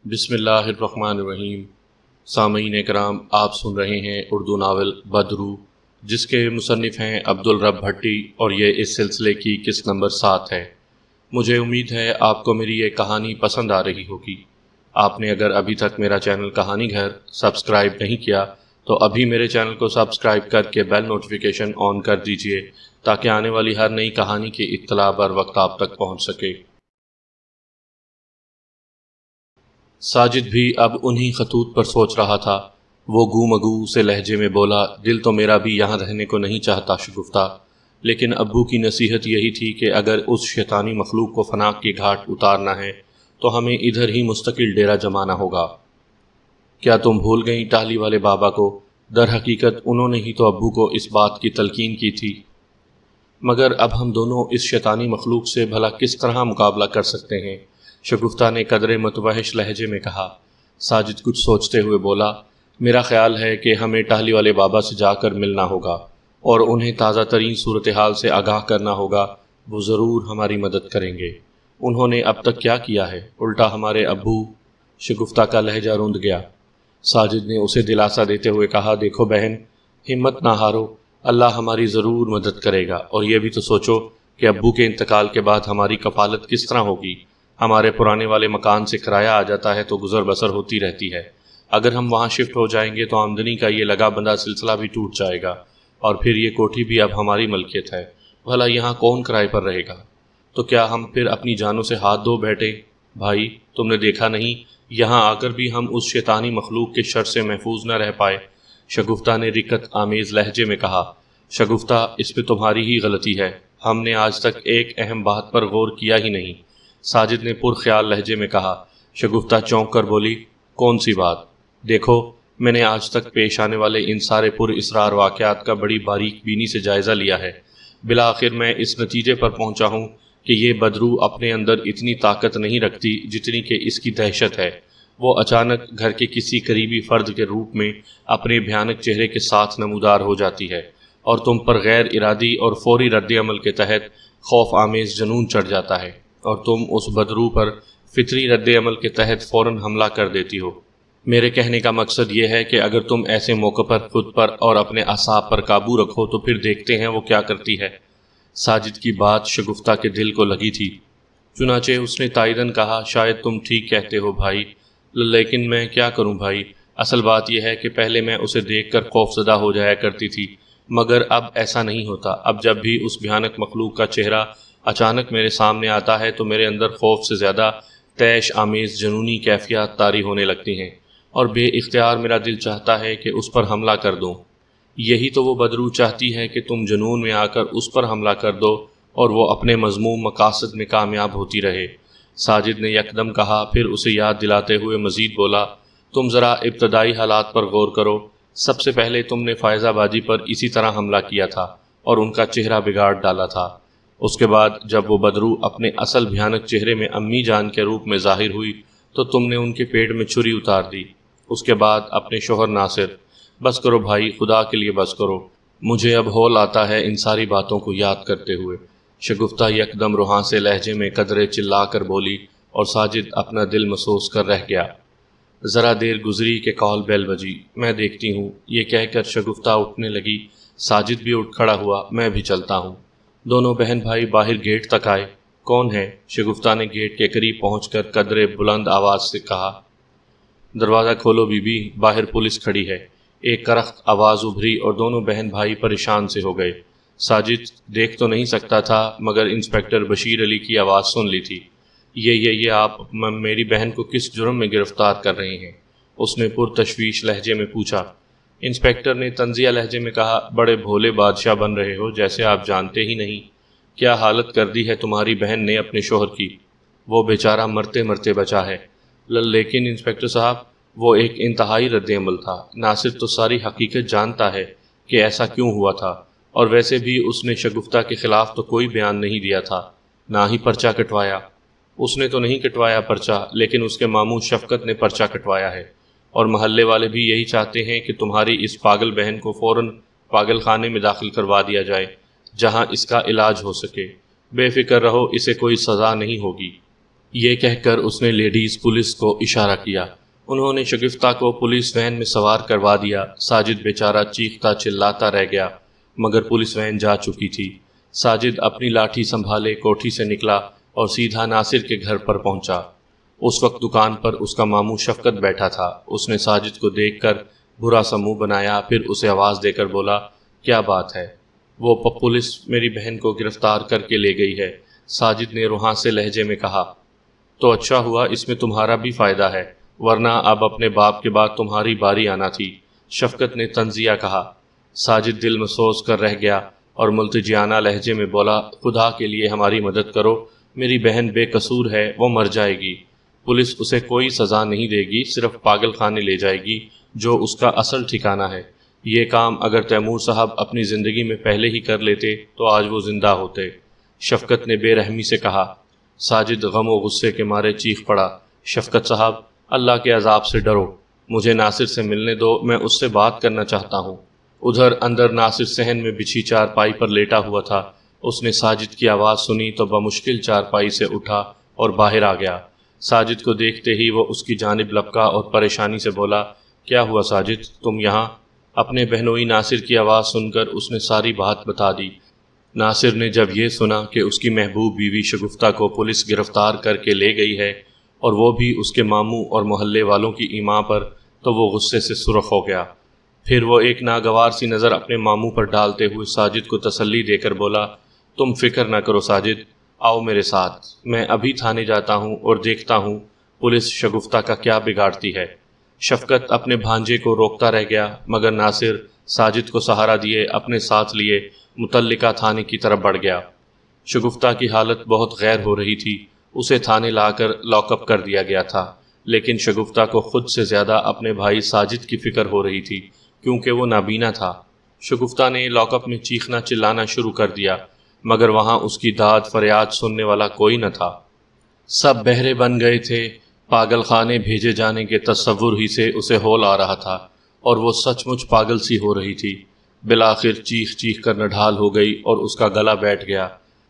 بسم اللہ الرحمن الرحیم۔ سامعین کرام، آپ سن رہے ہیں اردو ناول بدرو، جس کے مصنف ہیں عبدالرب بھٹی، اور یہ اس سلسلے کی قسط نمبر 7 ہے۔ مجھے امید ہے آپ کو میری یہ کہانی پسند آ رہی ہوگی۔ آپ نے اگر ابھی تک میرا چینل کہانی گھر سبسکرائب نہیں کیا تو ابھی میرے چینل کو سبسکرائب کر کے بیل نوٹیفیکیشن آن کر دیجئے تاکہ آنے والی ہر نئی کہانی کی اطلاع بر وقت آپ تک پہنچ سکے۔ ساجد بھی اب انہی خطوط پر سوچ رہا تھا۔ وہ گو مگو سے لہجے میں بولا، دل تو میرا بھی یہاں رہنے کو نہیں چاہتا شگفتہ، لیکن ابو کی نصیحت یہی تھی کہ اگر اس شیطانی مخلوق کو فنا کے گھاٹ اتارنا ہے تو ہمیں ادھر ہی مستقل ڈیرہ جمانا ہوگا۔ کیا تم بھول گئیں ٹاہلی والے بابا کو؟ در حقیقت انہوں نے ہی تو ابو کو اس بات کی تلقین کی تھی۔ مگر اب ہم دونوں اس شیطانی مخلوق سے بھلا کس طرح مقابلہ کر سکتے ہیں؟ شگفتہ نے قدرے متوحش لہجے میں کہا۔ ساجد کچھ سوچتے ہوئے بولا، میرا خیال ہے کہ ہمیں ٹاہلی والے بابا سے جا کر ملنا ہوگا اور انہیں تازہ ترین صورتحال سے آگاہ کرنا ہوگا۔ وہ ضرور ہماری مدد کریں گے۔ انہوں نے اب تک کیا کیا ہے؟ الٹا ہمارے ابو۔ شگفتہ کا لہجہ روند گیا۔ ساجد نے اسے دلاسا دیتے ہوئے کہا، دیکھو بہن، ہمت نہ ہارو، اللہ ہماری ضرور مدد کرے گا۔ اور یہ بھی تو سوچو کہ ابو کے انتقال کے بعد ہماری کفالت کس طرح ہوگی؟ ہمارے پرانے والے مکان سے کرایہ آ جاتا ہے تو گزر بسر ہوتی رہتی ہے۔ اگر ہم وہاں شفٹ ہو جائیں گے تو آمدنی کا یہ لگا بندہ سلسلہ بھی ٹوٹ جائے گا، اور پھر یہ کوٹھی بھی اب ہماری ملکیت ہے۔ بھلا یہاں کون کرائے پر رہے گا؟ تو کیا ہم پھر اپنی جانوں سے ہاتھ دھو بیٹھے؟ بھائی، تم نے دیکھا نہیں، یہاں آ کر بھی ہم اس شیطانی مخلوق کے شر سے محفوظ نہ رہ پائے۔ شگفتہ نے رکت آمیز لہجے میں کہا۔ شگفتہ، اس پہ تمہاری ہی غلطی ہے، ہم نے آج تک ایک اہم بات پر غور کیا ہی نہیں، ساجد نے پرخیال لہجے میں کہا۔ شگفتہ چونک کر بولی، کون سی بات؟ دیکھو، میں نے آج تک پیش آنے والے ان سارے پر اسرار واقعات کا بڑی باریک بینی سے جائزہ لیا ہے۔ بالآخر میں اس نتیجے پر پہنچا ہوں کہ یہ بدرو اپنے اندر اتنی طاقت نہیں رکھتی جتنی کہ اس کی دہشت ہے۔ وہ اچانک گھر کے کسی قریبی فرد کے روپ میں اپنے بھیانک چہرے کے ساتھ نمودار ہو جاتی ہے، اور تم پر غیر ارادی اور فوری رد عمل کے تحت خوف آمیز جنون چڑھ جاتا ہے، اور تم اس بدرو پر فطری رد عمل کے تحت فوراً حملہ کر دیتی ہو۔ میرے کہنے کا مقصد یہ ہے کہ اگر تم ایسے موقع پر خود پر اور اپنے اعصاب پر قابو رکھو تو پھر دیکھتے ہیں وہ کیا کرتی ہے۔ ساجد کی بات شگفتہ کے دل کو لگی تھی، چنانچہ اس نے تائیداً کہا، شاید تم ٹھیک کہتے ہو بھائی، لیکن میں کیا کروں بھائی؟ اصل بات یہ ہے کہ پہلے میں اسے دیکھ کر خوف زدہ ہو جایا کرتی تھی، مگر اب ایسا نہیں ہوتا۔ اب جب بھی اس بھیانک مخلوق کا چہرہ اچانک میرے سامنے آتا ہے تو میرے اندر خوف سے زیادہ طیش آمیز جنونی کیفیات طاری ہونے لگتی ہیں، اور بے اختیار میرا دل چاہتا ہے کہ اس پر حملہ کر دوں۔ یہی تو وہ بدرو چاہتی ہے کہ تم جنون میں آ کر اس پر حملہ کر دو اور وہ اپنے مذموم مقاصد میں کامیاب ہوتی رہے۔ ساجد نے یکدم کہا، پھر اسے یاد دلاتے ہوئے مزید بولا، تم ذرا ابتدائی حالات پر غور کرو۔ سب سے پہلے تم نے فائز آبادی پر اسی طرح حملہ کیا تھا اور ان کا چہرہ بگاڑ ڈالا تھا۔ اس کے بعد جب وہ بدرو اپنے اصل بھیانک چہرے میں امی جان کے روپ میں ظاہر ہوئی تو تم نے ان کے پیٹ میں چھری اتار دی۔ اس کے بعد اپنے شوہر ناصر۔ بس کرو بھائی، خدا کے لیے بس کرو، مجھے اب ہول آتا ہے ان ساری باتوں کو یاد کرتے ہوئے۔ شگفتہ یکدم روحاں سے لہجے میں قدرے چلا کر بولی، اور ساجد اپنا دل محسوس کر رہ گیا۔ ذرا دیر گزری کہ کال بیل بجی۔ میں دیکھتی ہوں، یہ کہہ کر شگفتہ اٹھنے لگی۔ ساجد بھی اٹھ کھڑا ہوا، میں بھی چلتا ہوں۔ دونوں بہن بھائی باہر گیٹ تک آئے۔ کون ہے؟ شگفتہ نے گیٹ کے قریب پہنچ کر قدرے بلند آواز سے کہا۔ دروازہ کھولو بی بی، باہر پولیس کھڑی ہے۔ ایک کرخت آواز ابھری اور دونوں بہن بھائی پریشان سے ہو گئے۔ ساجد دیکھ تو نہیں سکتا تھا، مگر انسپکٹر بشیر علی کی آواز سن لی تھی۔ یہ آپ میری بہن کو کس جرم میں گرفتار کر رہے ہیں؟ اس نے پرتشویش لہجے میں پوچھا۔ انسپکٹر نے طنزیہ لہجے میں کہا، بڑے بھولے بادشاہ بن رہے ہو جیسے آپ جانتے ہی نہیں کیا حالت کر دی ہے تمہاری بہن نے اپنے شوہر کی۔ وہ بیچارہ مرتے مرتے بچا ہے۔ لیکن انسپکٹر صاحب، وہ ایک انتہائی رد عمل تھا۔ ناصر تو ساری حقیقت جانتا ہے کہ ایسا کیوں ہوا تھا، اور ویسے بھی اس نے شگفتہ کے خلاف تو کوئی بیان نہیں دیا تھا، نہ ہی پرچہ کٹوایا۔ اس نے تو نہیں کٹوایا پرچہ، لیکن اس کے ماموں شفقت نے پرچہ کٹوایا ہے، اور محلے والے بھی یہی چاہتے ہیں کہ تمہاری اس پاگل بہن کو فوراً پاگل خانے میں داخل کروا دیا جائے جہاں اس کا علاج ہو سکے۔ بے فکر رہو، اسے کوئی سزا نہیں ہوگی۔ یہ کہہ کر اس نے لیڈیز پولیس کو اشارہ کیا۔ انہوں نے شگفتہ کو پولیس وین میں سوار کروا دیا۔ ساجد بیچارہ چیختا چلاتا رہ گیا، مگر پولیس وین جا چکی تھی۔ ساجد اپنی لاٹھی سنبھالے کوٹھی سے نکلا اور سیدھا ناصر کے گھر پر پہنچا۔ اس وقت دکان پر اس کا ماموں شفقت بیٹھا تھا۔ اس نے ساجد کو دیکھ کر برا سا منہ بنایا، پھر اسے آواز دے کر بولا، کیا بات ہے؟ وہ پولیس میری بہن کو گرفتار کر کے لے گئی ہے۔ ساجد نے روحاں سے لہجے میں کہا، تو اچھا ہوا، اس میں تمہارا بھی فائدہ ہے، ورنہ اب اپنے باپ کے بعد تمہاری باری آنا تھی۔ شفقت نے طنزیہ کہا۔ ساجد دل محسوس کر رہ گیا اور ملتجیانہ لہجے میں بولا، خدا کے لیے ہماری مدد کرو، میری بہن بے قصور ہے، وہ مر جائے گی۔ پولیس اسے کوئی سزا نہیں دے گی، صرف پاگل خانے لے جائے گی، جو اس کا اصل ٹھکانہ ہے۔ یہ کام اگر تیمور صاحب اپنی زندگی میں پہلے ہی کر لیتے تو آج وہ زندہ ہوتے۔ شفقت نے بے رحمی سے کہا۔ ساجد غم و غصے کے مارے چیخ پڑا، شفقت صاحب، اللہ کے عذاب سے ڈرو، مجھے ناصر سے ملنے دو، میں اس سے بات کرنا چاہتا ہوں۔ ادھر اندر ناصر صحن میں بچھی چارپائی پر لیٹا ہوا تھا۔ اس نے ساجد کی آواز سنی تو بمشکل چارپائی سے اٹھا اور باہر آ گیا۔ ساجد کو دیکھتے ہی وہ اس کی جانب لپکا اور پریشانی سے بولا، کیا ہوا ساجد، تم یہاں؟ اپنے بہنوئی ناصر کی آواز سن کر اس نے ساری بات بتا دی۔ ناصر نے جب یہ سنا کہ اس کی محبوب بیوی شگفتہ کو پولیس گرفتار کر کے لے گئی ہے اور وہ بھی اس کے ماموں اور محلے والوں کی ایما پر، تو وہ غصے سے سرخ ہو گیا۔ پھر وہ ایک ناگوار سی نظر اپنے ماموں پر ڈالتے ہوئے ساجد کو تسلی دے کر بولا، تم فکر نہ کرو ساجد، آؤ میرے ساتھ، میں ابھی تھانے جاتا ہوں اور دیکھتا ہوں پولیس شگفتہ کا کیا بگاڑتی ہے۔ شفقت اپنے بھانجے کو روکتا رہ گیا، مگر ناصر ساجد کو سہارا دیے اپنے ساتھ لیے متعلقہ تھانے کی طرف بڑھ گیا۔ شگفتہ کی حالت بہت غیر ہو رہی تھی، اسے تھانے لا کر لاک اپ کر دیا گیا تھا، لیکن شگفتہ کو خود سے زیادہ اپنے بھائی ساجد کی فکر ہو رہی تھی، کیونکہ وہ نابینا تھا۔ شگفتہ نے لاک اپ میں چیخنا چلانا شروع کر دیا، مگر وہاں اس کی داد فریاد سننے والا کوئی نہ تھا۔ سب بہرے بن گئے تھے، پاگل خانے بھیجے جانے کے تصور ہی سے اسے ہول آ رہا تھا اور وہ سچ مچ پاگل سی ہو رہی تھی۔ بالآخر چیخ چیخ کر نڈھال ہو گئی اور اس کا گلا بیٹھ گیا۔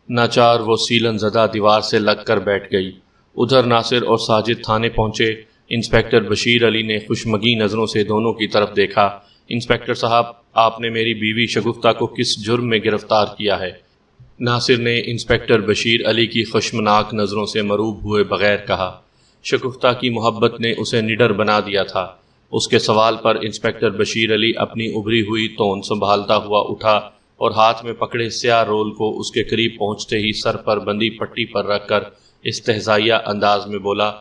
ناچار وہ سیلن زدہ دیوار سے لگ کر بیٹھ گئی۔ ادھر ناصر اور ساجد تھانے پہنچے۔ انسپکٹر بشیر علی نے خوشمگی نظروں سے دونوں کی طرف دیکھا۔ انسپکٹر صاحب، آپ نے میری بیوی شگفتہ کو کس جرم میں گرفتار کیا ہے؟ ناصر نے انسپکٹر بشیر علی کی خشمناک نظروں سے مروب ہوئے بغیر کہا۔ شگفتہ کی محبت نے اسے نڈر بنا دیا تھا۔ اس کے سوال پر انسپکٹر بشیر علی اپنی ابھری ہوئی تون سنبھالتا ہوا اٹھا اور ہاتھ میں پکڑے سیاہ رول کو اس کے قریب پہنچتے ہی سر پر بندی پٹی پر رکھ کر استہزائیہ انداز میں بولا،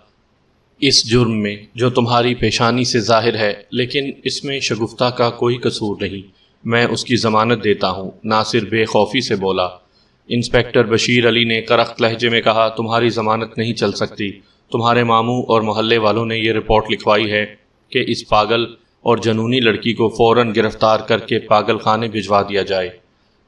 اس جرم میں جو تمہاری پیشانی سے ظاہر ہے، لیکن اس میں شگفتہ کا کوئی قصور نہیں، میں اس کی ضمانت دیتا ہوں، ناصر بے خوفی سے بولا۔ انسپکٹر بشیر علی نے کرخت لہجے میں کہا، تمہاری ضمانت نہیں چل سکتی، تمہارے ماموں اور محلے والوں نے یہ رپورٹ لکھوائی ہے کہ اس پاگل اور جنونی لڑکی کو فوراً گرفتار کر کے پاگل خانے بھجوا دیا جائے۔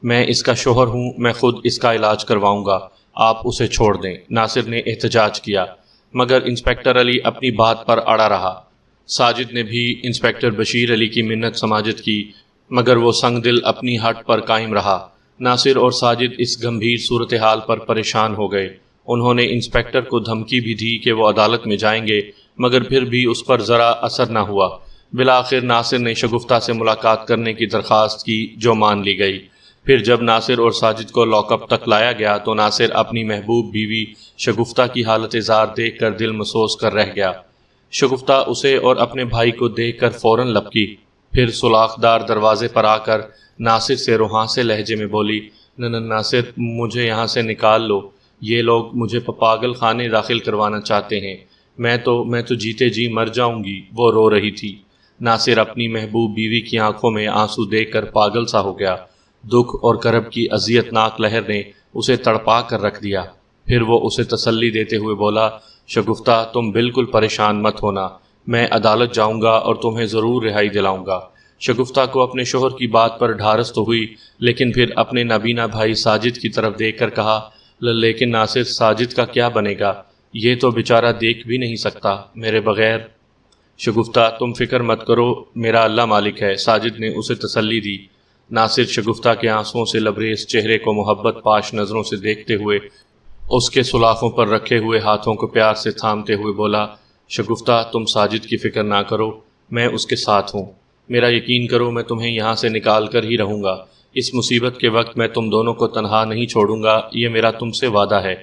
میں اس کا شوہر ہوں، میں خود اس کا علاج کرواؤں گا، آپ اسے چھوڑ دیں، ناصر نے احتجاج کیا، مگر انسپکٹر علی اپنی بات پر اڑا رہا۔ ساجد نے بھی انسپکٹر بشیر علی کی منت سماجت کی، مگر وہ سنگ دل اپنی ہٹ پر قائم رہا۔ ناصر اور ساجد اس گمبھیر صورتحال پر پریشان ہو گئے۔ انہوں نے انسپکٹر کو دھمکی بھی دی کہ وہ عدالت میں جائیں گے، مگر پھر بھی اس پر ذرا اثر نہ ہوا۔ بالآخر ناصر نے شگفتہ سے ملاقات کرنے کی درخواست کی، جو مان لی گئی۔ پھر جب ناصر اور ساجد کو لاک اپ تک لایا گیا تو ناصر اپنی محبوب بیوی شگفتہ کی حالت زار دیکھ کر دل محسوس کر رہ گیا۔ شگفتہ اسے اور اپنے بھائی کو دیکھ کر فوراً لپکی، پھر سلاخ دار دروازے پر آ کر ناصر سے روحاں سے لہجے میں بولی، ناصر، مجھے یہاں سے نکال لو، یہ لوگ مجھے پاگل خانے داخل کروانا چاہتے ہیں، میں تو جیتے جی مر جاؤں گی۔ وہ رو رہی تھی۔ ناصر اپنی محبوب بیوی کی آنکھوں میں آنسو دیکھ کر پاگل سا ہو گیا۔ دکھ اور کرب کی اذیت ناک لہر نے اسے تڑپا کر رکھ دیا۔ پھر وہ اسے تسلی دیتے ہوئے بولا، شگفتہ، تم بالکل پریشان مت ہونا، میں عدالت جاؤں گا اور تمہیں ضرور رہائی دلاؤں گا۔ شگفتہ کو اپنے شوہر کی بات پر ڈھارس تو ہوئی، لیکن پھر اپنے نابینا بھائی ساجد کی طرف دیکھ کر کہا، لیکن ناصر، ساجد کا کیا بنے گا؟ یہ تو بیچارہ دیکھ بھی نہیں سکتا میرے بغیر۔ شگفتہ، تم فکر مت کرو، میرا اللہ مالک ہے، ساجد نے اسے تسلی دی۔ ناصر شگفتہ کے آنسوؤں سے لبریز چہرے کو محبت پاش نظروں سے دیکھتے ہوئے اس کے سلاخوں پر رکھے ہوئے ہاتھوں کو پیار سے تھامتے ہوئے بولا، شگفتہ تم ساجد کی فکر نہ کرو، میں اس کے ساتھ ہوں، میرا یقین کرو میں تمہیں یہاں سے نکال کر ہی رہوں گا، اس مصیبت کے وقت میں تم دونوں کو تنہا نہیں چھوڑوں گا، یہ میرا تم سے وعدہ ہے۔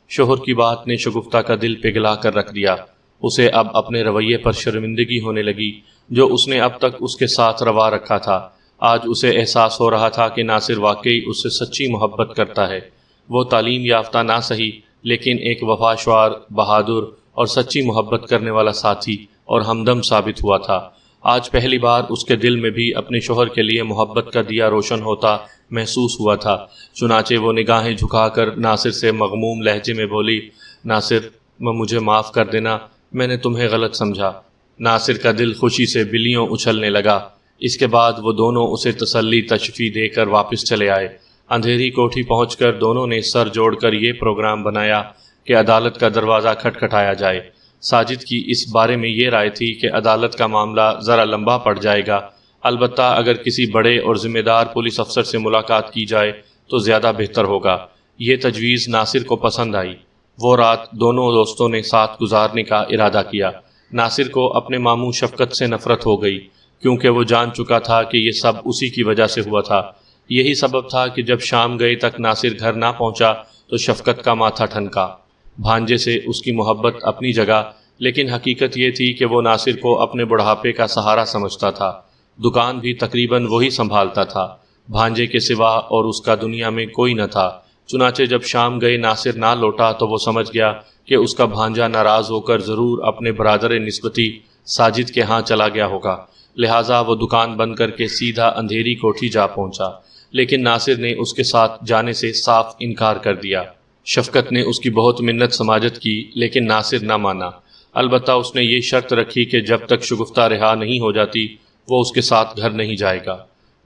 شوہر کی بات نے شگفتہ کا دل پگھلا کر رکھ دیا، اسے اب اپنے رویے پر شرمندگی ہونے لگی جو اس نے اب تک اس کے ساتھ روا رکھا تھا۔ آج اسے احساس ہو رہا تھا کہ ناصر واقعی اس سے سچی محبت کرتا ہے۔ وہ تعلیم یافتہ نہ سہی لیکن ایک وفاشوار، بہادر اور سچی محبت کرنے والا ساتھی اور ہمدم ثابت ہوا تھا۔ آج پہلی بار اس کے دل میں بھی اپنے شوہر کے لیے محبت کا دیا روشن ہوتا محسوس ہوا تھا۔ چنانچہ وہ نگاہیں جھکا کر ناصر سے مغموم لہجے میں بولی، ناصر مجھے معاف کر دینا، میں نے تمہیں غلط سمجھا۔ ناصر کا دل خوشی سے بلیوں اچھلنے لگا۔ اس کے بعد وہ دونوں اسے تسلی تشفی دے کر واپس چلے آئے۔ اندھیری کوٹھی پہنچ کر دونوں نے سر جوڑ کر یہ پروگرام بنایا کہ عدالت کا دروازہ کھٹکھٹایا جائے۔ ساجد کی اس بارے میں یہ رائے تھی کہ عدالت کا معاملہ ذرا لمبا پڑ جائے گا، البتہ اگر کسی بڑے اور ذمہ دار پولیس افسر سے ملاقات کی جائے تو زیادہ بہتر ہوگا۔ یہ تجویز ناصر کو پسند آئی۔ وہ رات دونوں دوستوں نے ساتھ گزارنے کا ارادہ کیا۔ ناصر کو اپنے ماموں شفقت سے نفرت ہو گئی کیونکہ وہ جان چکا تھا کہ یہ سب اسی کی وجہ سے ہوا تھا۔ یہی سبب تھا کہ جب شام گئے تک ناصر گھر نہ پہنچا تو شفقت کا ماتھا ٹھنکا۔ بھانجے سے اس کی محبت اپنی جگہ، لیکن حقیقت یہ تھی کہ وہ ناصر کو اپنے بڑھاپے کا سہارا سمجھتا تھا۔ دکان بھی تقریباً وہی سنبھالتا تھا، بھانجے کے سوا اور اس کا دنیا میں کوئی نہ تھا۔ چنانچہ جب شام گئے ناصر نہ لوٹا تو وہ سمجھ گیا کہ اس کا بھانجا ناراض ہو کر ضرور اپنے برادر نسبتی ساجد کے ہاں چلا گیا ہوگا، لہٰذا وہ دکان بند کر کے سیدھا اندھیری کوٹھی جا پہنچا، لیکن ناصر نے اس کے ساتھ جانے سے صاف انکار کر دیا۔ شفقت نے اس کی بہت منت سماجت کی لیکن ناصر نہ مانا، البتہ اس نے یہ شرط رکھی کہ جب تک شگفتہ رہا نہیں ہو جاتی وہ اس کے ساتھ گھر نہیں جائے گا۔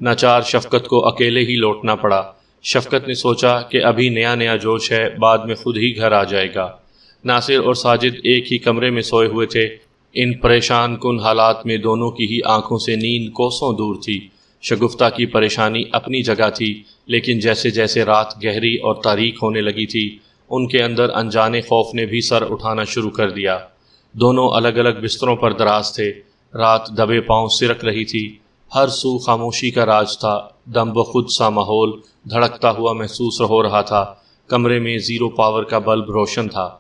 ناچار شفقت کو اکیلے ہی لوٹنا پڑا۔ شفقت نے سوچا کہ ابھی نیا نیا جوش ہے، بعد میں خود ہی گھر آ جائے گا۔ ناصر اور ساجد ایک ہی کمرے میں سوئے ہوئے تھے۔ ان پریشان کن حالات میں دونوں کی ہی آنکھوں سے نیند کوسوں دور تھی۔ شگفتہ کی پریشانی اپنی جگہ تھی، لیکن جیسے جیسے رات گہری اور تاریک ہونے لگی تھی ان کے اندر انجانے خوف نے بھی سر اٹھانا شروع کر دیا۔ دونوں الگ الگ بستروں پر دراز تھے۔ رات دبے پاؤں سرک رہی تھی، ہر سو خاموشی کا راج تھا، دم بخود سا ماحول دھڑکتا ہوا محسوس ہو رہا تھا۔ کمرے میں زیرو پاور کا بلب روشن تھا۔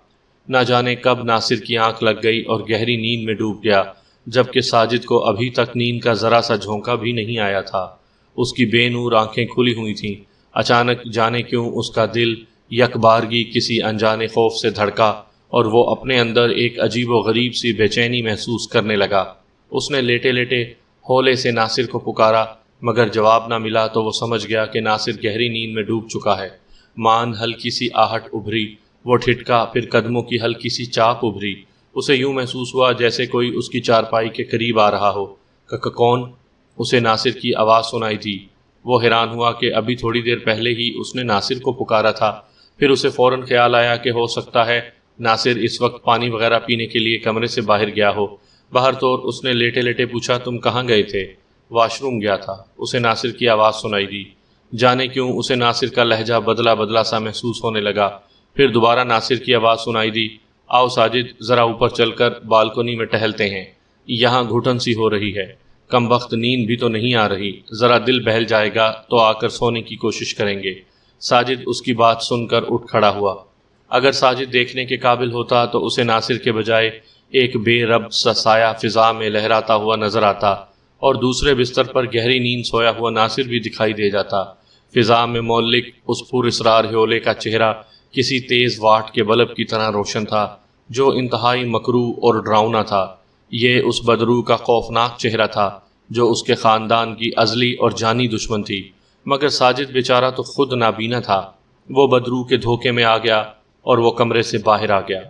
نہ جانے کب ناصر کی آنکھ لگ گئی اور گہری نیند میں ڈوب گیا، جبکہ ساجد کو ابھی تک نیند کا ذرا سا جھونکا بھی نہیں آیا تھا۔ اس کی بے نور آنکھیں کھلی ہوئی تھیں۔ اچانک جانے کیوں اس کا دل یک بارگی کسی انجانے خوف سے دھڑکا اور وہ اپنے اندر ایک عجیب و غریب سی بے چینی محسوس کرنے لگا۔ اس نے لیٹے لیٹے ہولے سے ناصر کو پکارا، مگر جواب نہ ملا تو وہ سمجھ گیا کہ ناصر گہری نیند میں ڈوب چکا ہے۔ مان ہلکی سی آہٹ ابھری، وہ ٹھٹکا، پھر قدموں کی ہلکی سی چاپ ابھری۔ اسے یوں محسوس ہوا جیسے کوئی اس کی چارپائی کے قریب آ رہا ہو۔ کون؟ اسے ناصر کی آواز سنائی دی۔ وہ حیران ہوا کہ ابھی تھوڑی دیر پہلے ہی اس نے ناصر کو پکارا تھا۔ پھر اسے فوراً خیال آیا کہ ہو سکتا ہے ناصر اس وقت پانی وغیرہ پینے کے لیے کمرے سے باہر گیا ہو۔ باہر طور اس نے لیٹے لیٹے پوچھا، تم کہاں گئے تھے؟ واش روم گیا تھا، اسے ناصر کی آواز سنائی دی۔ جانے کیوں اسے ناصر کا لہجہ بدلا بدلا سا محسوس ہونے لگا۔ پھر دوبارہ ناصر کی آواز سنائی دی، آؤ ساجد ذرا اوپر چل کر بالکنی میں ٹہلتے ہیں، یہاں گھٹن سی ہو رہی ہے، کم وقت نیند بھی تو نہیں آ رہی، ذرا دل بہل جائے گا تو آ کر سونے کی کوشش کریں گے۔ ساجد اس کی بات سن کر اٹھ کھڑا ہوا۔ اگر ساجد دیکھنے کے قابل ہوتا تو اسے ناصر کے بجائے ایک بے رب سا سایہ فضا میں لہراتا ہوا نظر آتا اور دوسرے بستر پر گہری نیند سویا ہوا ناصر بھی دکھائی دے جاتا۔ فضا میں مولک اس پر اسرار ہیولے کا چہرہ کسی تیز واٹ کے بلب کی طرح روشن تھا جو انتہائی مکروہ اور ڈراؤنا تھا۔ یہ اس بدروح کا خوفناک چہرہ تھا جو اس کے خاندان کی ازلی اور جانی دشمن تھی، مگر ساجد بیچارہ تو خود نابینا تھا۔ وہ بدروح کے دھوکے میں آ گیا اور وہ کمرے سے باہر آ گیا۔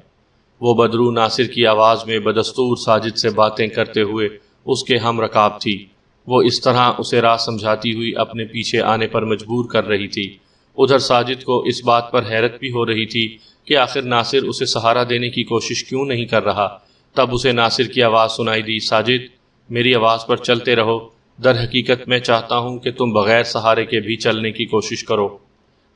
وہ بدروح ناصر کی آواز میں بدستور ساجد سے باتیں کرتے ہوئے اس کے ہم رکاب تھی۔ وہ اس طرح اسے راہ سمجھاتی ہوئی اپنے پیچھے آنے پر مجبور کر رہی تھی۔ ادھر ساجد کو اس بات پر حیرت بھی ہو رہی تھی کہ آخر ناصر اسے سہارا دینے کی کوشش کیوں نہیں کر رہا۔ تب اسے ناصر کی آواز سنائی دی، ساجد میری آواز پر چلتے رہو، در حقیقت میں چاہتا ہوں کہ تم بغیر سہارے کے بھی چلنے کی کوشش کرو۔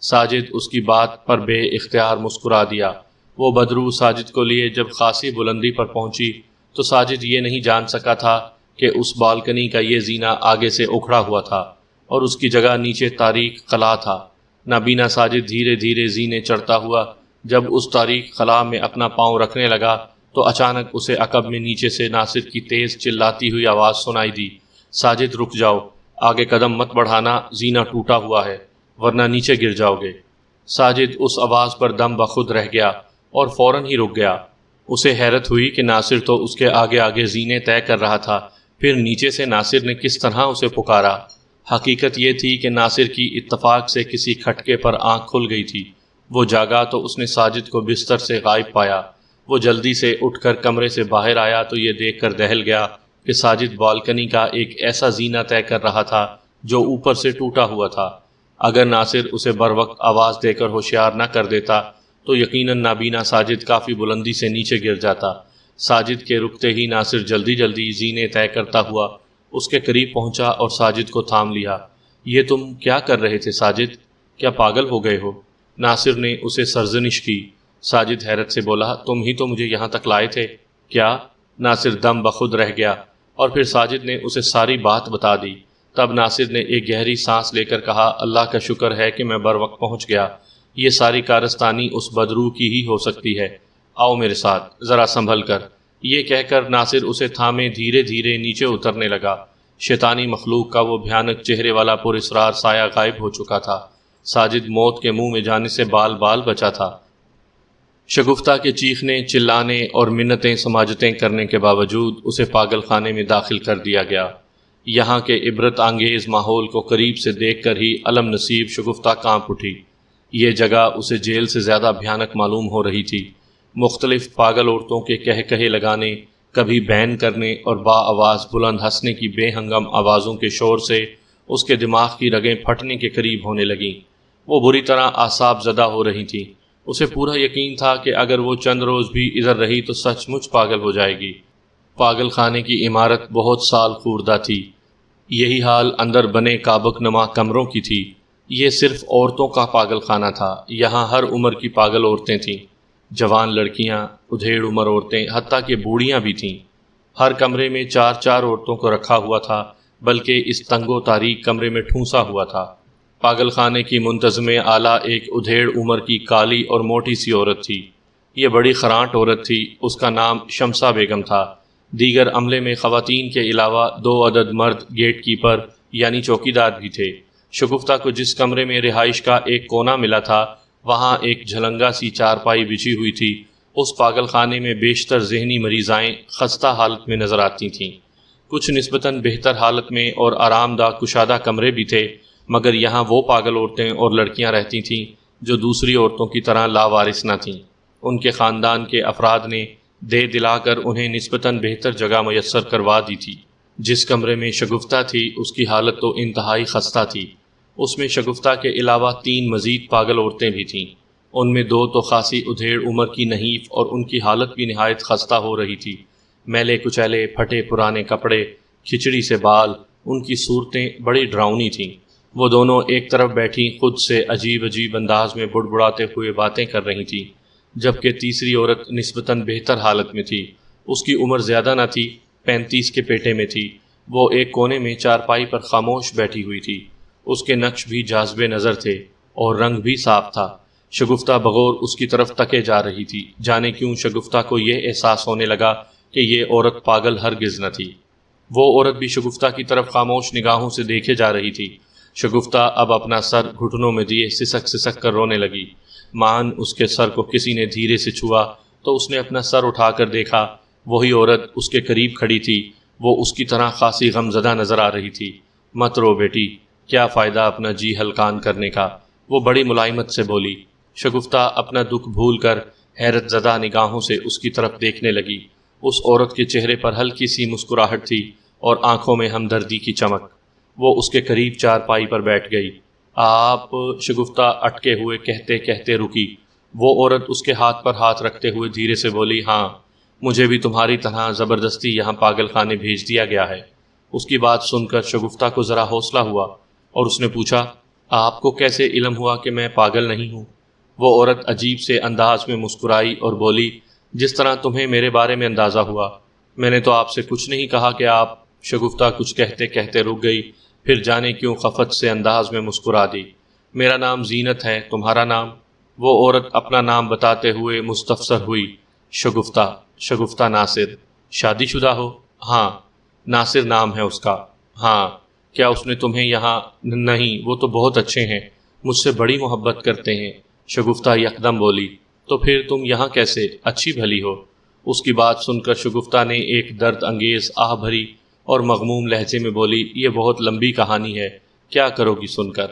ساجد اس کی بات پر بے اختیار مسکرا دیا۔ وہ بدرو ساجد کو لیے جب خاصی بلندی پر پہنچی تو ساجد یہ نہیں جان سکا تھا کہ اس بالکنی کا یہ زینہ آگے سے اکھڑا ہوا تھا اور اس کی جگہ نیچے تاریک خلا تھا۔ نابینا ساجد دھیرے دھیرے زینے چڑھتا ہوا جب اس تاریک خلا میں اپنا پاؤں رکھنے لگا تو اچانک اسے عقب میں نیچے سے ناصر کی تیز چلاتی ہوئی آواز سنائی دی، ساجد رک جاؤ، آگے قدم مت بڑھانا، زینہ ٹوٹا ہوا ہے ورنہ نیچے گر جاؤ گے۔ ساجد اس آواز پر دم بخود رہ گیا اور فوراً ہی رک گیا۔ اسے حیرت ہوئی کہ ناصر تو اس کے آگے آگے زینے طے کر رہا تھا، پھر نیچے سے ناصر نے کس طرح اسے پکارا۔ حقیقت یہ تھی کہ ناصر کی اتفاق سے کسی کھٹکے پر آنکھ کھل گئی تھی۔ وہ جاگا تو اس نے ساجد کو بستر سے غائب پایا۔ وہ جلدی سے اٹھ کر کمرے سے باہر آیا تو یہ دیکھ کر دہل گیا کہ ساجد بالکنی کا ایک ایسا زینہ طے کر رہا تھا جو اوپر سے ٹوٹا ہوا تھا۔ اگر ناصر اسے بروقت آواز دے کر ہوشیار نہ کر دیتا تو یقیناً نابینا ساجد کافی بلندی سے نیچے گر جاتا۔ ساجد کے رکتے ہی ناصر جلدی جلدی زینے طے کرتا ہوا اس کے قریب پہنچا اور ساجد کو تھام لیا۔ یہ تم کیا کر رہے تھے ساجد؟ کیا پاگل ہو گئے ہو؟ ناصر نے اسے سرزنش کی۔ ساجد حیرت سے بولا، تم ہی تو مجھے یہاں تک لائے تھے۔ کیا؟ ناصر دم بخود رہ گیا اور پھر ساجد نے اسے ساری بات بتا دی۔ تب ناصر نے ایک گہری سانس لے کر کہا، اللہ کا شکر ہے کہ میں بروقت پہنچ گیا۔ یہ ساری کارستانی اس بدرو کی ہی ہو سکتی ہے۔ آؤ میرے ساتھ، ذرا سنبھل کر۔ یہ کہہ کر ناصر اسے تھامے دھیرے دھیرے نیچے اترنے لگا۔ شیطانی مخلوق کا وہ بھیانک چہرے والا پراسرار سایہ غائب ہو چکا تھا۔ ساجد موت کے منہ میں جانے سے بال بال بچا تھا۔ شگفتہ کے چیخنے، چلانے اور منتیں سماجتیں کرنے کے باوجود اسے پاگل خانے میں داخل کر دیا گیا۔ یہاں کے عبرت انگیز ماحول کو قریب سے دیکھ کر ہی علم نصیب شگفتہ کانپ اٹھی۔ یہ جگہ اسے جیل سے زیادہ بھیانک معلوم ہو رہی تھی۔ مختلف پاگل عورتوں کے کہے لگانے، کبھی بین کرنے اور با آواز بلند ہنسنے کی بے ہنگم آوازوں کے شور سے اس کے دماغ کی رگیں پھٹنے کے قریب ہونے لگیں۔ وہ بری طرح اعصاب زدہ ہو رہی تھیں۔ اسے پورا یقین تھا کہ اگر وہ چند روز بھی ادھر رہی تو سچ مچ پاگل ہو جائے گی۔ پاگل خانے کی عمارت بہت سال خوردہ تھی۔ یہی حال اندر بنے کابک نما کمروں کی تھی۔ یہ صرف عورتوں کا پاگل خانہ تھا۔ یہاں ہر عمر کی پاگل عورتیں تھیں، جوان لڑکیاں، ادھیڑ عمر عورتیں، حتیٰ کہ بوڑھیاں بھی تھیں۔ ہر کمرے میں چار چار عورتوں کو رکھا ہوا تھا، بلکہ اس تنگ و تاریک کمرے میں ٹھونسا ہوا تھا۔ پاگل خانے کی منتظم اعلیٰ ایک ادھیڑ عمر کی کالی اور موٹی سی عورت تھی۔ یہ بڑی خرانٹ عورت تھی۔ اس کا نام شمسہ بیگم تھا۔ دیگر عملے میں خواتین کے علاوہ 2 عدد مرد گیٹ کیپر یعنی چوکیدار بھی تھے۔ شگفتہ کو جس کمرے میں رہائش کا ایک کونا ملا تھا وہاں ایک جھلنگا سی چارپائی بچھی ہوئی تھی۔ اس پاگل خانے میں بیشتر ذہنی مریضائیں خستہ حالت میں نظر آتی تھیں۔ کچھ نسبتاً بہتر حالت میں اور آرام دہ کشادہ کمرے بھی تھے، مگر یہاں وہ پاگل عورتیں اور لڑکیاں رہتی تھیں جو دوسری عورتوں کی طرح لاوارث نہ تھیں۔ ان کے خاندان کے افراد نے دے دلا کر انہیں نسبتاً بہتر جگہ میسر کروا دی تھی۔ جس کمرے میں شگفتہ تھی اس کی حالت تو انتہائی خستہ تھی۔ اس میں شگفتہ کے علاوہ 3 مزید پاگل عورتیں بھی تھیں۔ ان میں 2 تو خاصی ادھیڑ عمر کی نحیف اور ان کی حالت بھی نہایت خستہ ہو رہی تھی۔ میلے کچیلے، پھٹے پرانے کپڑے، کھچڑی سے بال، ان کی صورتیں بڑی ڈراؤنی تھیں۔ وہ دونوں ایک طرف بیٹھی خود سے عجیب عجیب انداز میں بڑبڑاتے ہوئے باتیں کر رہی تھیں، جبکہ تیسری عورت نسبتاً بہتر حالت میں تھی۔ اس کی عمر زیادہ نہ تھی، 35 کے پیٹے میں تھی۔ وہ ایک کونے میں چارپائی پر خاموش بیٹھی ہوئی تھی۔ اس کے نقش بھی جاذب نظر تھے اور رنگ بھی صاف تھا۔ شگفتہ بغور اس کی طرف تکے جا رہی تھی۔ جانے کیوں شگفتہ کو یہ احساس ہونے لگا کہ یہ عورت پاگل ہرگز نہ تھی۔ وہ عورت بھی شگفتہ کی طرف خاموش نگاہوں سے دیکھے جا رہی تھی۔ شگفتہ اب اپنا سر گھٹنوں میں دیے سسک سسک کر رونے لگی۔ مان اس کے سر کو کسی نے دھیرے سے چھوا تو اس نے اپنا سر اٹھا کر دیکھا۔ وہی عورت اس کے قریب کھڑی تھی۔ وہ اس کی طرح خاصی غمزدہ نظر آ رہی تھی۔ مت رو بیٹی، کیا فائدہ اپنا جی ہلکان کرنے کا، وہ بڑی ملائمت سے بولی۔ شگفتہ اپنا دکھ بھول کر حیرت زدہ نگاہوں سے اس کی طرف دیکھنے لگی۔ اس عورت کے چہرے پر ہلکی سی مسکراہٹ تھی اور آنکھوں میں ہمدردی کی چمک۔ وہ اس کے قریب چارپائی پر بیٹھ گئی۔ آپ، شگفتہ اٹکے ہوئے کہتے کہتے رکی۔ وہ عورت اس کے ہاتھ پر ہاتھ رکھتے ہوئے دھیرے سے بولی، ہاں، مجھے بھی تمہاری طرح زبردستی یہاں پاگل خانے بھیج دیا گیا ہے۔ اس کی بات سن کر شگفتہ کو ذرا حوصلہ ہوا اور اس نے پوچھا، آپ کو کیسے علم ہوا کہ میں پاگل نہیں ہوں؟ وہ عورت عجیب سے انداز میں مسکرائی اور بولی، جس طرح تمہیں میرے بارے میں اندازہ ہوا۔ میں نے تو آپ سے کچھ نہیں کہا کہ آپ… شگفتہ کچھ کہتے کہتے رک گئی، پھر جانے کیوں خفت سے انداز میں مسکرا دی۔ میرا نام زینت ہے، تمہارا نام؟ وہ عورت اپنا نام بتاتے ہوئے مستفسر ہوئی۔ شگفتہ ناصر۔ شادی شدہ ہو؟ ہاں۔ ناصر نام ہے اس کا؟ ہاں۔ کیا اس نے تمہیں یہاں… نہیں، وہ تو بہت اچھے ہیں، مجھ سے بڑی محبت کرتے ہیں۔ شگفتہ یکدم بولی، تو پھر تم یہاں کیسے؟ اچھی بھلی ہو۔ اس کی بات سن کر شگفتہ نے ایک درد انگیز آہ بھری اور مغموم لہجے میں بولی، یہ بہت لمبی کہانی ہے، کیا کرو گی سن کر؟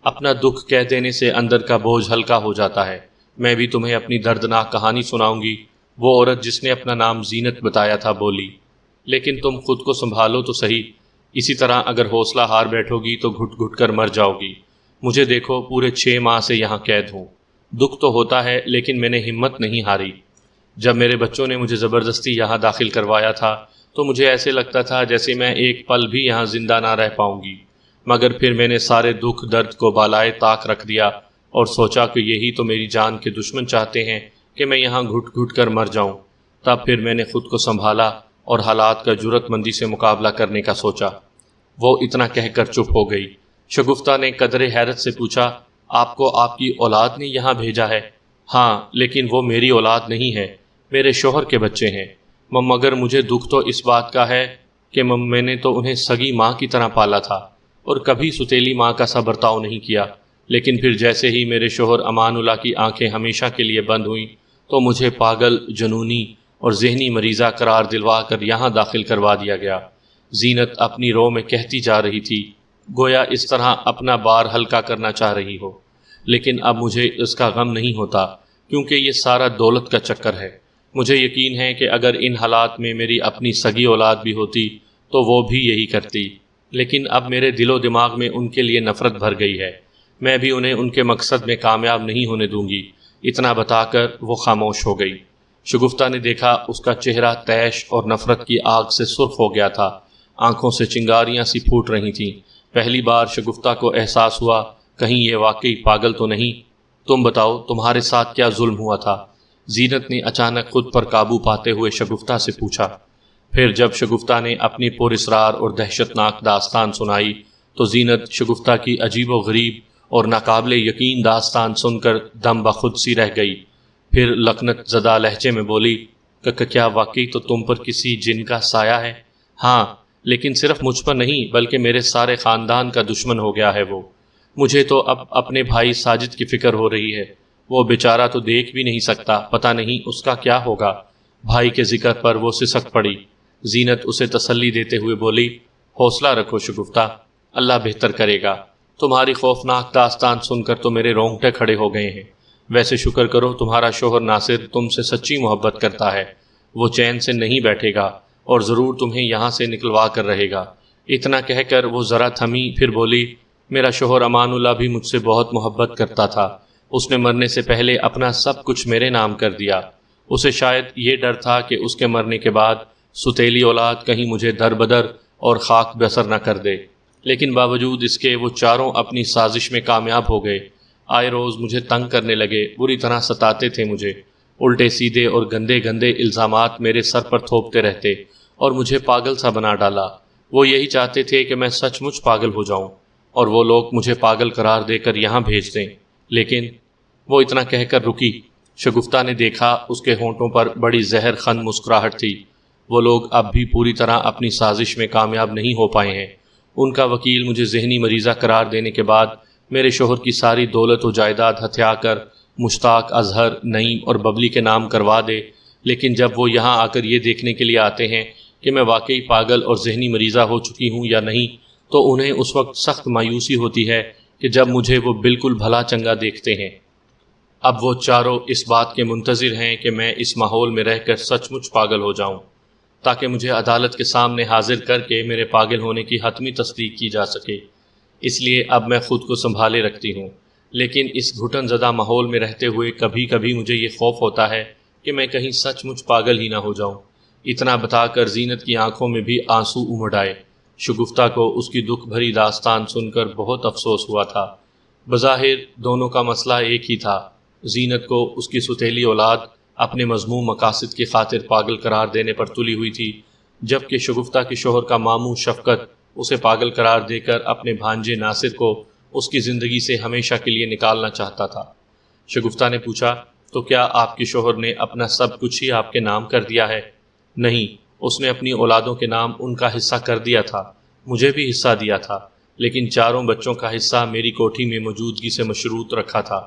اپنا دکھ کہہ دینے سے اندر کا بوجھ ہلکا ہو جاتا ہے۔ میں بھی تمہیں اپنی دردناک کہانی سناؤں گی۔ وہ عورت جس نے اپنا نام زینت بتایا تھا بولی، لیکن تم خود کو سنبھالو تو صحیح، اسی طرح اگر حوصلہ ہار بیٹھو گی تو گھٹ گھٹ کر مر جاؤ گی۔ مجھے دیکھو، پورے 6 ماہ سے یہاں قید ہوں۔ دکھ تو ہوتا ہے، لیکن میں نے ہمت نہیں ہاری۔ جب میرے بچوں نے مجھے زبردستی یہاں داخل کروایا تھا تو مجھے ایسے لگتا تھا جیسے میں ایک پل بھی یہاں زندہ نہ رہ پاؤں گی، مگر پھر میں نے سارے دکھ درد کو بالائے طاق رکھ دیا اور سوچا کہ یہی تو میری جان کے دشمن چاہتے ہیں کہ میں یہاں گھٹ گھٹ کر مر جاؤں۔ تب پھر میں نے خود کو سنبھالا اور حالات کا جرأت مندی سے مقابلہ کرنے کا سوچا۔ وہ اتنا کہہ کر چپ ہو گئی۔ شگفتہ نے قدرے حیرت سے پوچھا، آپ کو آپ کی اولاد نے یہاں بھیجا ہے؟ ہاں، لیکن وہ میری اولاد نہیں ہے، میرے شوہر کے بچے ہیں۔ مگر مجھے دکھ تو اس بات کا ہے کہ میں نے تو انہیں سگی ماں کی طرح پالا تھا اور کبھی ستیلی ماں کا سا برتاؤ نہیں کیا، لیکن پھر جیسے ہی میرے شوہر امان اللہ کی آنکھیں ہمیشہ کے لیے بند ہوئیں تو مجھے پاگل، جنونی اور ذہنی مریضہ قرار دلوا کر یہاں داخل کروا دیا گیا۔ زینت اپنی رو میں کہتی جا رہی تھی، گویا اس طرح اپنا بار ہلکا کرنا چاہ رہی ہو، لیکن اب مجھے اس کا غم نہیں ہوتا کیونکہ یہ سارا دولت کا چکر ہے۔ مجھے یقین ہے کہ اگر ان حالات میں میری اپنی سگی اولاد بھی ہوتی تو وہ بھی یہی کرتی، لیکن اب میرے دل و دماغ میں ان کے لیے نفرت بھر گئی ہے۔ میں بھی انہیں ان کے مقصد میں کامیاب نہیں ہونے دوں گی۔ اتنا بتا کر وہ خاموش ہو گئی۔ شگفتہ نے دیکھا اس کا چہرہ طیش اور نفرت کی آگ سے سرخ ہو گیا تھا، آنکھوں سے چنگاریاں سی پھوٹ رہی تھیں۔ پہلی بار شگفتہ کو احساس ہوا کہیں یہ واقعی پاگل تو نہیں۔ تم بتاؤ، تمہارے ساتھ کیا ظلم ہوا تھا؟ زینت نے اچانک خود پر قابو پاتے ہوئے شگفتہ سے پوچھا۔ پھر جب شگفتہ نے اپنی پراسرار اور دہشتناک داستان سنائی تو زینت شگفتہ کی عجیب و غریب اور ناقابل یقین داستان سن کر دم بخود سی رہ گئی۔ پھر لکنت زدہ لہجے میں بولی، کیا واقعی تو تم پر کسی جن کا سایہ ہے؟ ہاں، لیکن صرف مجھ پر نہیں بلکہ میرے سارے خاندان کا دشمن ہو گیا ہے وہ۔ مجھے تو اب اپنے بھائی ساجد کی فکر ہو رہی ہے، وہ بیچارہ تو دیکھ بھی نہیں سکتا، پتہ نہیں اس کا کیا ہوگا۔ بھائی کے ذکر پر وہ سسک پڑی۔ زینت اسے تسلی دیتے ہوئے بولی، حوصلہ رکھو شگفتہ، اللہ بہتر کرے گا۔ تمہاری خوفناک داستان سن کر تو میرے رونگٹے کھڑے ہو گئے ہیں۔ ویسے شکر کرو تمہارا شوہر ناصر تم سے سچی محبت کرتا ہے، وہ چین سے نہیں بیٹھے گا اور ضرور تمہیں یہاں سے نکلوا کر رہے گا۔ اتنا کہہ کر وہ ذرا تھمی، پھر بولی، میرا شوہر امان اللہ بھی مجھ سے بہت محبت کرتا تھا، اس نے مرنے سے پہلے اپنا سب کچھ میرے نام کر دیا۔ اسے شاید یہ ڈر تھا کہ اس کے مرنے کے بعد ستیلی اولاد کہیں مجھے در بدر اور خاک بسر نہ کر دے، لیکن باوجود اس کے وہ چاروں اپنی سازش میں کامیاب ہو گئے۔ آئے روز مجھے تنگ کرنے لگے، بری طرح ستاتے تھے مجھے، الٹے سیدھے اور گندے گندے الزامات میرے سر پر تھوپتے رہتے اور مجھے پاگل سا بنا ڈالا۔ وہ یہی چاہتے تھے کہ میں سچ مچ پاگل ہو جاؤں اور وہ لوگ مجھے پاگل قرار دے کر یہاں بھیج دیں، لیکن… وہ اتنا کہہ کر رکی۔ شگفتہ نے دیکھا اس کے ہونٹوں پر بڑی زہر خند مسکراہٹ تھی۔ وہ لوگ اب بھی پوری طرح اپنی سازش میں کامیاب نہیں ہو پائے ہیں۔ ان کا وکیل مجھے ذہنی مریضہ قرار دینے کے بعد میرے شوہر کی ساری دولت و جائیداد ہتھیا کر مشتاق، اظہر، نعیم اور ببلی کے نام کروا دے، لیکن جب وہ یہاں آ کر یہ دیکھنے کے لیے آتے ہیں کہ میں واقعی پاگل اور ذہنی مریضہ ہو چکی ہوں یا نہیں تو انہیں اس وقت سخت مایوسی ہوتی ہے کہ جب مجھے وہ بالکل بھلا چنگا دیکھتے ہیں۔ اب وہ چاروں اس بات کے منتظر ہیں کہ میں اس ماحول میں رہ کر سچ مچ پاگل ہو جاؤں تاکہ مجھے عدالت کے سامنے حاضر کر کے میرے پاگل ہونے کی حتمی تصدیق کی جا سکے۔ اس لیے اب میں خود کو سنبھالے رکھتی ہوں، لیکن اس گھٹن زدہ ماحول میں رہتے ہوئے کبھی کبھی مجھے یہ خوف ہوتا ہے کہ میں کہیں سچ مچ پاگل ہی نہ ہو جاؤں۔ اتنا بتا کر زینت کی آنکھوں میں بھی آنسو امڑ آئے۔ شگفتہ کو اس کی دکھ بھری داستان سن کر بہت افسوس ہوا تھا۔ بظاہر دونوں کا مسئلہ ایک ہی تھا۔ زینت کو اس کی ستیلی اولاد اپنے مذموم مقاصد کی خاطر پاگل قرار دینے پر تلی ہوئی تھی، جبکہ شگفتہ کے شوہر کا ماموں شفقت اسے پاگل قرار دے کر اپنے بھانجے ناصر کو اس کی زندگی سے ہمیشہ کے لیے نکالنا چاہتا تھا۔ شگفتہ نے پوچھا، تو کیا آپ کے شوہر نے اپنا سب کچھ ہی آپ کے نام کر دیا ہے؟ نہیں، اس نے اپنی اولادوں کے نام ان کا حصہ کر دیا تھا، مجھے بھی حصہ دیا تھا، لیکن چاروں بچوں کا حصہ میری کوٹھی میں موجودگی سے مشروط رکھا تھا،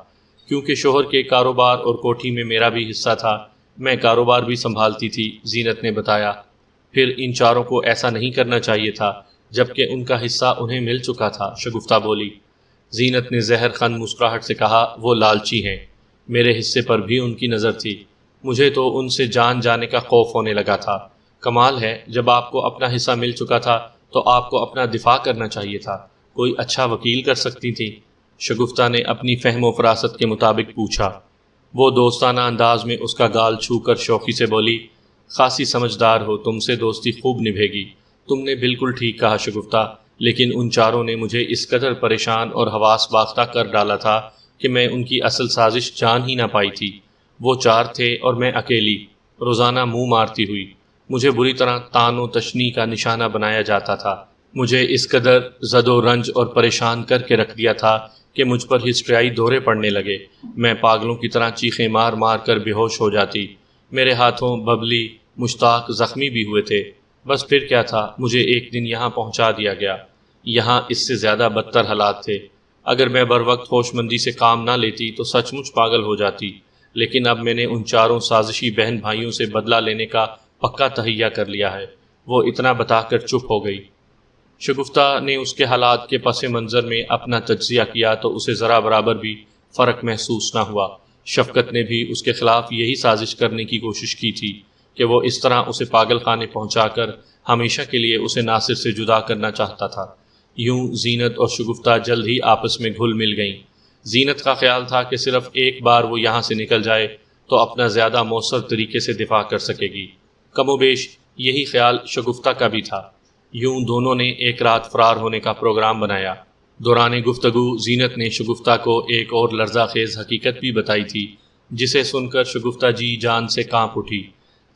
کیونکہ شوہر کے کاروبار اور کوٹھی میں میرا بھی حصہ تھا، میں کاروبار بھی سنبھالتی تھی، زینت نے بتایا۔ پھر ان چاروں کو ایسا نہیں کرنا چاہیے تھا، جبکہ ان کا حصہ انہیں مل چکا تھا، شگفتہ بولی۔ زینت نے زہر خند مسکراہٹ سے کہا، وہ لالچی ہیں، میرے حصے پر بھی ان کی نظر تھی، مجھے تو ان سے جان جانے کا خوف ہونے لگا تھا۔ کمال ہے، جب آپ کو اپنا حصہ مل چکا تھا تو آپ کو اپنا دفاع کرنا چاہیے تھا، کوئی اچھا وکیل کر سکتی تھی، شگفتہ نے اپنی فہم و فراست کے مطابق پوچھا۔ وہ دوستانہ انداز میں اس کا گال چھو کر شوخی سے بولی، خاصی سمجھدار ہو، تم سے دوستی خوب نبھے گی۔ تم نے بالکل ٹھیک کہا شگفتہ، لیکن ان چاروں نے مجھے اس قدر پریشان اور حواس باختہ کر ڈالا تھا کہ میں ان کی اصل سازش جان ہی نہ پائی تھی۔ وہ چار تھے اور میں اکیلی، روزانہ منہ مارتی ہوئی، مجھے بری طرح تان و تشنی کا نشانہ بنایا جاتا تھا، مجھے اس قدر زد و رنج اور پریشان کر کے رکھ دیا تھا کہ مجھ پر ہسٹریائی دورے پڑنے لگے، میں پاگلوں کی طرح چیخیں مار مار کر بے ہوش ہو جاتی، میرے ہاتھوں ببلی مشتاق زخمی بھی ہوئے تھے۔ بس پھر کیا تھا، مجھے ایک دن یہاں پہنچا دیا گیا، یہاں اس سے زیادہ بدتر حالات تھے، اگر میں بر وقت ہوش مندی سے کام نہ لیتی تو سچ مچ پاگل ہو جاتی، لیکن اب میں نے ان چاروں سازشی بہن بھائیوں سے بدلہ لینے کا پکا تہیہ کر لیا ہے۔ وہ اتنا بتا کر چپ ہو گئی۔ شگفتہ نے اس کے حالات کے پس منظر میں اپنا تجزیہ کیا تو اسے ذرا برابر بھی فرق محسوس نہ ہوا۔ شفقت نے بھی اس کے خلاف یہی سازش کرنے کی کوشش کی تھی کہ وہ اس طرح اسے پاگل خانے پہنچا کر ہمیشہ کے لیے اسے ناصر سے جدا کرنا چاہتا تھا۔ یوں زینت اور شگفتہ جلد ہی آپس میں گھل مل گئیں۔ زینت کا خیال تھا کہ صرف ایک بار وہ یہاں سے نکل جائے تو اپنا زیادہ مؤثر طریقے سے دفاع کر سکے گی۔ کم و بیش یہی خیال شگفتہ کا بھی تھا۔ یوں دونوں نے ایک رات فرار ہونے کا پروگرام بنایا۔ دوران گفتگو زینت نے شگفتہ کو ایک اور لرزہ خیز حقیقت بھی بتائی تھی، جسے سن کر شگفتہ جی جان سے کانپ اٹھی۔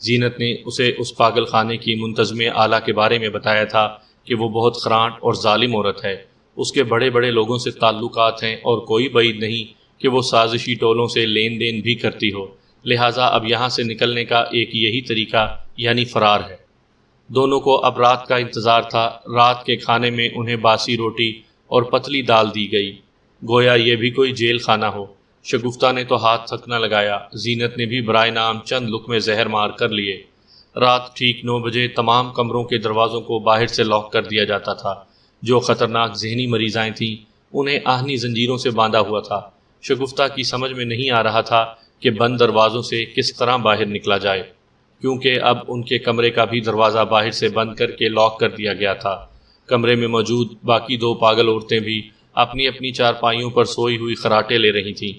زینت نے اسے اس پاگل خانے کی منتظم اعلیٰ کے بارے میں بتایا تھا کہ وہ بہت خرانٹ اور ظالم عورت ہے، اس کے بڑے بڑے لوگوں سے تعلقات ہیں اور کوئی بعید نہیں کہ وہ سازشی ٹولوں سے لین دین بھی کرتی ہو، لہٰذا اب یہاں سے نکلنے کا ایک یہی طریقہ یعنی فرار ہے۔ دونوں کو اب رات کا انتظار تھا۔ رات کے کھانے میں انہیں باسی روٹی اور پتلی دال دی گئی، گویا یہ بھی کوئی جیل خانہ ہو۔ شگفتہ نے تو ہاتھ تک نہ لگایا، زینت نے بھی برائے نام چند لقمے زہر مار کر لیے۔ رات ٹھیک 9 بجے تمام کمروں کے دروازوں کو باہر سے لاک کر دیا جاتا تھا۔ جو خطرناک ذہنی مریضائیں تھیں انہیں آہنی زنجیروں سے باندھا ہوا تھا۔ شگفتہ کی سمجھ میں نہیں آ رہا تھا کہ بند دروازوں سے کس طرح باہر نکلا جائے، کیونکہ اب ان کے کمرے کا بھی دروازہ باہر سے بند کر کے لاک کر دیا گیا تھا۔ کمرے میں موجود باقی 2 پاگل عورتیں بھی اپنی اپنی چارپائیوں پر سوئی ہوئی خراٹے لے رہی تھیں۔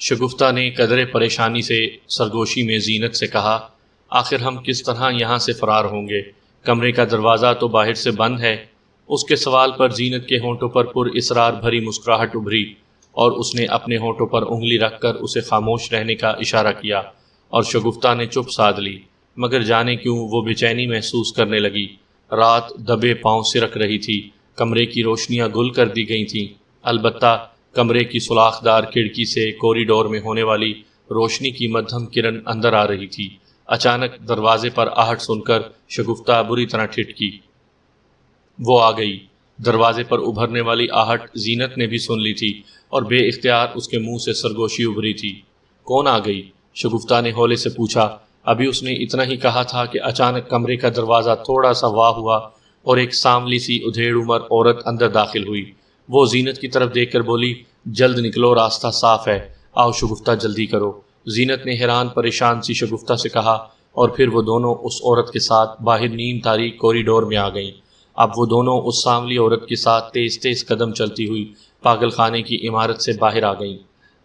شگفتہ نے قدرے پریشانی سے سرگوشی میں زینت سے کہا، آخر ہم کس طرح یہاں سے فرار ہوں گے؟ کمرے کا دروازہ تو باہر سے بند ہے۔ اس کے سوال پر زینت کے ہونٹوں پر پر اصرار بھری مسکراہٹ ابھری اور اس نے اپنے ہونٹوں پر انگلی رکھ کر اسے خاموش رہنے کا اشارہ کیا، اور شگفتہ نے چپ سادھ لی، مگر جانے کیوں وہ بے چینی محسوس کرنے لگی۔ رات دبے پاؤں سرک رہی تھی، کمرے کی روشنیاں گل کر دی گئی تھیں، البتہ کمرے کی سوراخ دار کھڑکی سے کوریڈور میں ہونے والی روشنی کی مدھم کرن اندر آ رہی تھی۔ اچانک دروازے پر آہٹ سن کر شگفتہ بری طرح ٹھٹکی۔ وہ آ گئی۔ دروازے پر ابھرنے والی آہٹ زینت نے بھی سن لی تھی اور بے اختیار اس کے منہ سے سرگوشی ابھری تھی۔ کون آ گئی؟ شگفتہ نے ہولے سے پوچھا۔ ابھی اس نے اتنا ہی کہا تھا کہ اچانک کمرے کا دروازہ تھوڑا سا واہ ہوا اور ایک سانولی سی ادھیڑ عمر عورت اندر داخل ہوئی۔ وہ زینت کی طرف دیکھ کر بولی، جلد نکلو، راستہ صاف ہے، آؤ شگفتہ جلدی کرو۔ زینت نے حیران پریشان سی شگفتہ سے کہا، اور پھر وہ دونوں اس عورت کے ساتھ باہر نیم تاریک کوریڈور میں آ گئیں۔ اب وہ دونوں اس سانولی عورت کے ساتھ تیز تیز قدم چلتی ہوئی پاگل خانے کی عمارت سے باہر آ گئیں۔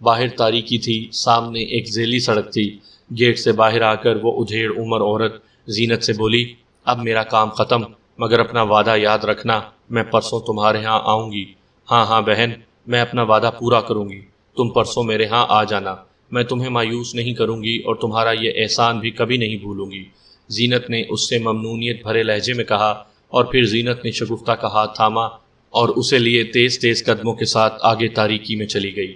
باہر تاریکی تھی، سامنے ایک ذیلی سڑک تھی۔ گیٹ سے باہر آ کر وہ ادھیڑ عمر عورت زینت سے بولی، اب میرا کام ختم، مگر اپنا وعدہ یاد رکھنا، میں پرسوں تمہارے ہاں آؤں گی۔ ہاں ہاں بہن، میں اپنا وعدہ پورا کروں گی، تم پرسوں میرے ہاں آ جانا، میں تمہیں مایوس نہیں کروں گی اور تمہارا یہ احسان بھی کبھی نہیں بھولوں گی۔ زینت نے اس سے ممنونیت بھرے لہجے میں کہا، اور پھر زینت نے شگفتہ کا ہاتھ تھاما اور اسے لیے تیز تیز قدموں کے ساتھ آگے تاریکی میں چلی گئی۔